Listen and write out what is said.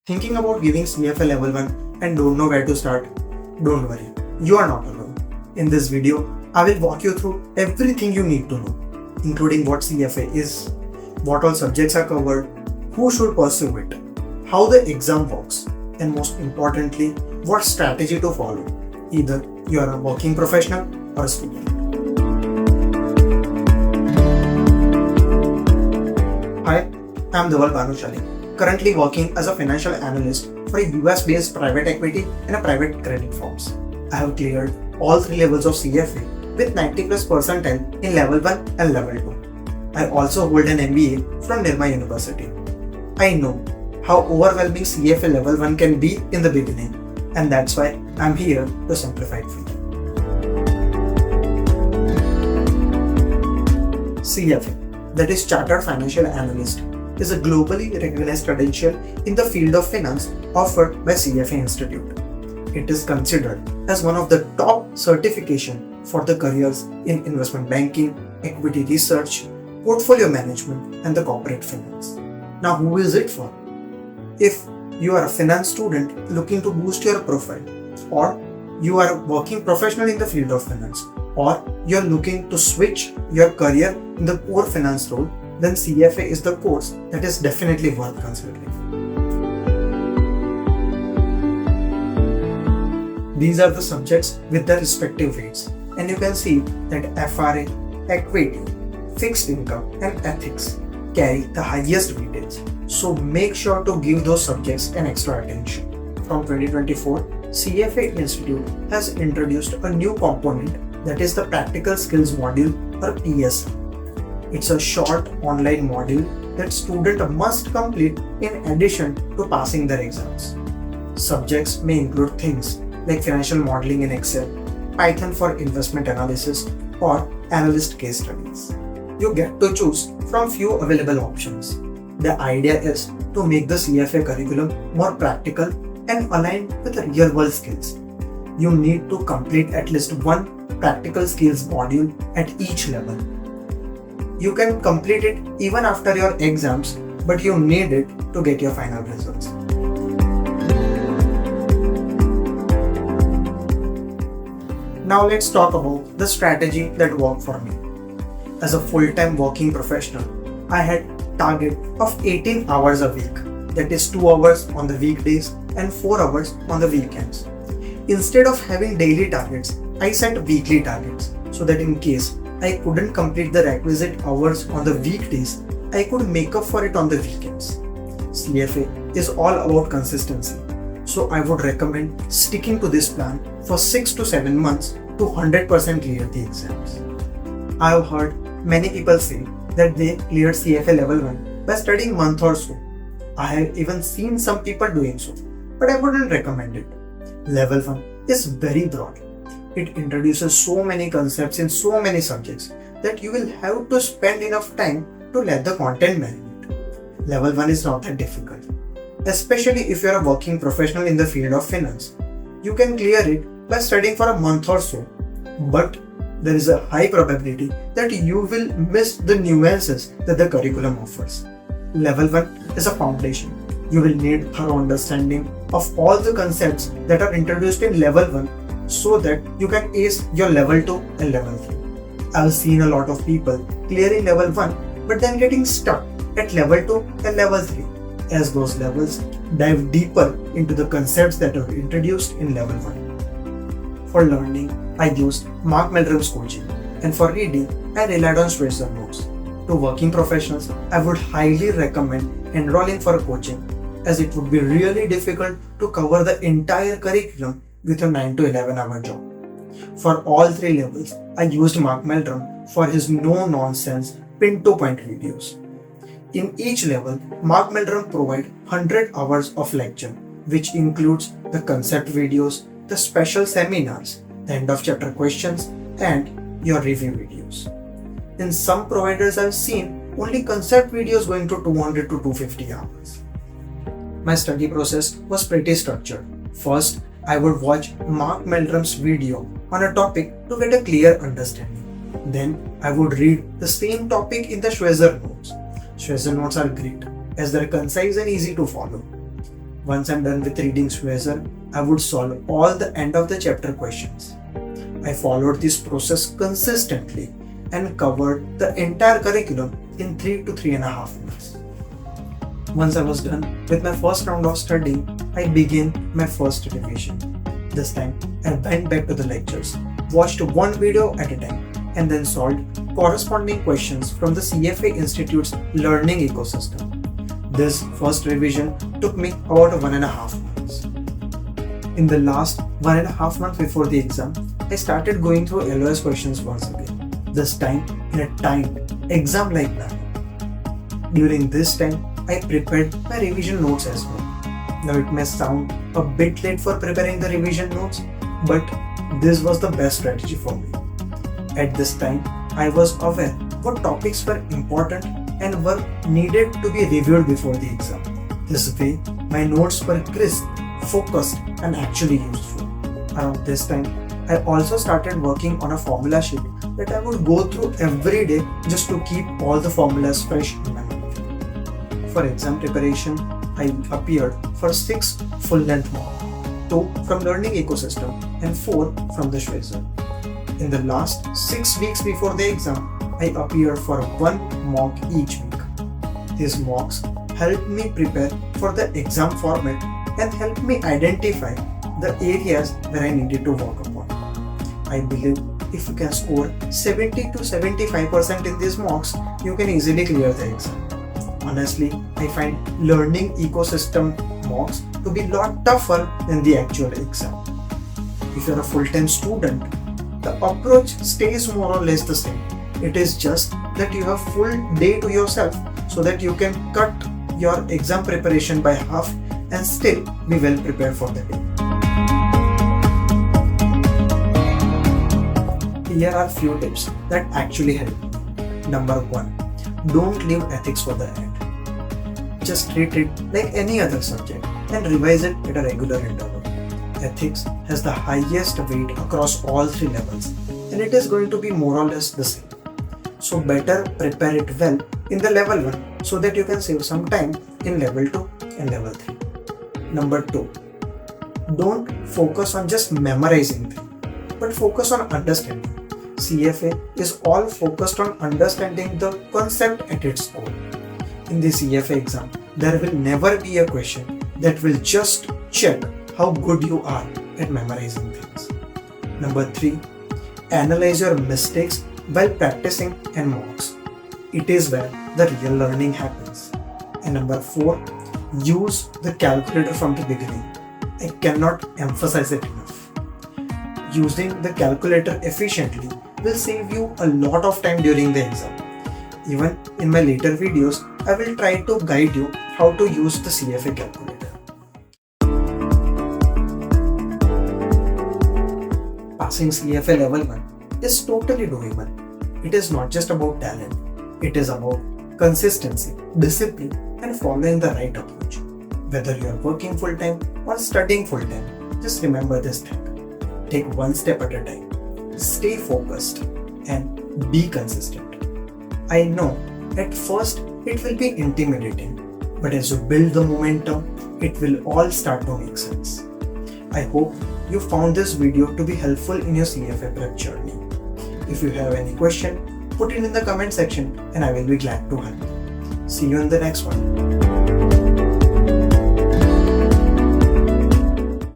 Thinking about giving CFA Level 1 and don't know where to start? Don't worry, you are not alone. In this video, I will walk you through everything you need to know, including what CFA is, what all subjects are covered, who should pursue it, how the exam works, and most importantly, what strategy to follow, either you are a working professional or a student. Hi, I am Dhaval Banushali, currently working as a financial analyst for a US-based private equity and a private credit firms. I have cleared all three levels of CFA with 90+ percentile in Level 1 and Level 2. I also hold an MBA from Nirma University. I know how overwhelming CFA Level 1 can be in the beginning, and that's why I'm here to simplify it for you. CFA, that is Chartered Financial Analyst, is a globally recognized credential in the field of finance offered by CFA Institute. It is considered as one of the top certifications for the careers in investment banking, equity research, portfolio management, and the corporate finance. Now, who is it for? If you are a finance student looking to boost your profile, or you are a working professional in the field of finance, or you are looking to switch your career in the core finance role, then CFA is the course that is definitely worth considering. These are the subjects with their respective weights, and you can see that FRA, equity, fixed income, and ethics carry the highest weightage. So make sure to give those subjects an extra attention. From 2024, CFA Institute has introduced a new component, that is the Practical Skills Module or PSM. It's a short online module that students must complete in addition to passing their exams. Subjects may include things like financial modeling in Excel, Python for investment analysis, or analyst case studies. You get to choose from few available options. The idea is to make the CFA curriculum more practical and aligned with real-world skills. You need to complete at least one practical skills module at each level. You can complete it even after your exams, but you need it to get your final results. Now let's talk about the strategy that worked for me. As a full-time working professional, I had a target of 18 hours a week, that is 2 hours on the weekdays and 4 hours on the weekends. Instead of having daily targets, I set weekly targets so that in case I couldn't complete the requisite hours on the weekdays, I could make up for it on the weekends. CFA is all about consistency, so I would recommend sticking to this plan for 6 to 7 months to 100% clear the exams. I have heard many people say that they cleared CFA Level 1 by studying a month or so. I have even seen some people doing so, but I wouldn't recommend it. Level 1 is very broad. It introduces so many concepts in so many subjects that you will have to spend enough time to let the content marinate. Level 1 is not that difficult, especially if you are a working professional in the field of finance. You can clear it by studying for a month or so, but there is a high probability that you will miss the nuances that the curriculum offers. Level 1 is a foundation. You will need thorough understanding of all the concepts that are introduced in Level 1 so that you can ace your Level 2 and Level 3. I've seen a lot of people clearing Level 1 but then getting stuck at Level 2 and Level 3, as those levels dive deeper into the concepts that are introduced in Level 1. For learning, I used Mark Meldrum's coaching, and for reading, I relied on Schweitzer notes. To working professionals, I would highly recommend enrolling for coaching, as it would be really difficult to cover the entire curriculum with a 9 to 11 hour job. For all three levels, I used Mark Meldrum for his no-nonsense pin-to-point videos. In each level, Mark Meldrum provides 100 hours of lecture, which includes the concept videos, the special seminars, the end of chapter questions, and your review videos. In some providers I've seen only concept videos going to 200 to 250 hours. My study process was pretty structured. First, I would watch Mark Meldrum's video on a topic to get a clear understanding. Then I would read the same topic in the Schweitzer notes. Schweitzer notes are great as they're concise and easy to follow. Once I'm done with reading Schwezer, I would solve all the end of the chapter questions. I followed this process consistently and covered the entire curriculum in 3 to 3.5 months. Once I was done with my first round of studying, I began my first revision. This time, I went back to the lectures, watched one video at a time, and then solved corresponding questions from the CFA Institute's learning ecosystem. This first revision took me about 1.5 months. In the last 1.5 months before the exam, I started going through LOS questions once again, this time in a timed, exam-like manner. During this time, I prepared my revision notes as well. Now it may sound a bit late for preparing the revision notes, but this was the best strategy for me. At this time, I was aware what topics were important and were needed to be reviewed before the exam. This way, my notes were crisp, focused, and actually useful. Around this time, I also started working on a formula sheet that I would go through every day just to keep all the formulas fresh in my mind. For exam preparation, I appeared for 6 full-length mocks, 2 from Learning Ecosystem and 4 from the Schwezer. In the last 6 weeks before the exam, I appeared for 1 mock each week. These mocks helped me prepare for the exam format and helped me identify the areas where I needed to work upon. I believe if you can score 70 to 75% in these mocks, you can easily clear the exam. Honestly, I find learning ecosystem mocks to be a lot tougher than the actual exam. If you're a full-time student, the approach stays more or less the same. It is just that you have full day to yourself so that you can cut your exam preparation by half and still be well prepared for the day. Here are few tips that actually help me. Number 1. Don't leave ethics for the end. Just treat it like any other subject and revise it at a regular interval. Ethics has the highest weight across all 3 levels and it is going to be more or less the same. So better prepare it well in the level 1 so that you can save some time in level 2 and level 3. Number 2. Don't focus on just memorizing things, but focus on understanding. CFA is all focused on understanding the concept at its core. In the CFA exam, there will never be a question that will just check how good you are at memorizing things. Number 3. Analyze your mistakes while practicing and mocks. It is where the real learning happens. And number 4. Use the calculator from the beginning. I cannot emphasize it enough. Using the calculator efficiently will save you a lot of time during the exam. Even in my later videos, I will try to guide you how to use the CFA calculator. Passing CFA level 1 is totally doable. It is not just about talent. It is about consistency, discipline, and following the right approach. Whether you are working full-time or studying full-time, just remember this thing. Take one step at a time. Stay focused and be consistent. I know at first it will be intimidating, but as you build the momentum, it will all start to make sense. I hope you found this video to be helpful in your CFA prep journey. If you have any question, put it in the comment section and I will be glad to help. See you in the next one.